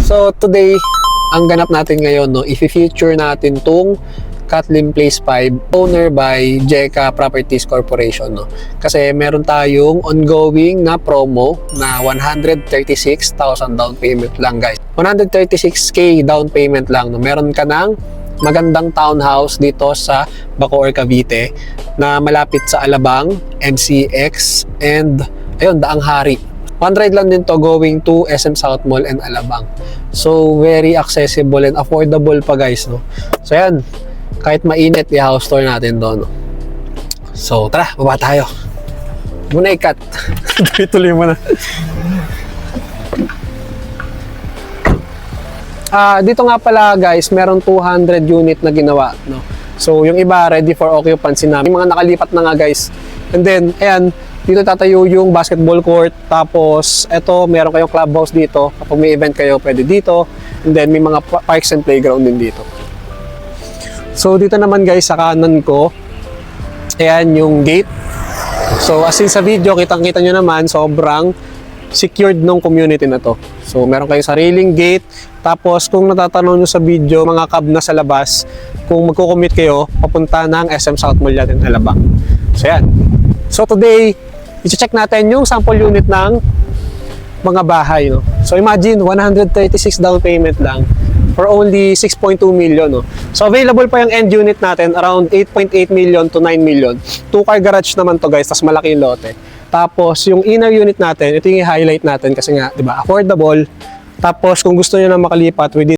So today, ang ganap natin ngayon, no, i-feature natin tong Kathleen Place 5, owner by Jeka Properties Corporation, no. Kasi meron tayong ongoing na promo na 136,000 down payment lang, guys. 136k down payment lang, no. Meron ka ng magandang townhouse dito sa Bacoor, Cavite na malapit sa Alabang, MCX, and ayun, Daang Hari. One ride lang din to going to SM South Mall and Alabang. So, very accessible and affordable pa, guys, no? So, yan. Kahit mainit, i-house tour natin doon, no? So, tara, baba tayo. Muna i-cut. Tuloy mo na. Dito nga pala, guys, meron 200 unit na ginawa, no? So, yung iba, ready for occupancy na. May mga nakalipat na nga, guys. And then, ayan, dito tatayo yung basketball court. Tapos, eto, meron kayong clubhouse dito. Kapag may event kayo, pwede dito. And then, may mga parks and playground din dito. So, dito naman, guys, sa kanan ko, ayan yung gate. So, as in sa video, kitang-kita nyo naman, sobrang secured ng community na to. So, meron kayong sariling gate. Tapos, kung natatanong nyo sa video, mga cab na sa labas, kung magko-commute kayo, papunta ng SM South Mall natin, Alabang. So, yan. So, today, i-check natin yung sample unit ng mga bahay, no? So, imagine, 136 down payment lang for only 6.2 million, no? So, available pa yung end unit natin, around 8.8 million to 9 million. 2-car garage naman to, guys, tas malaki yung lote. Tapos, yung inner unit natin, ito yung i-highlight natin kasi nga, di ba, affordable. Tapos, kung gusto nyo na makalipat within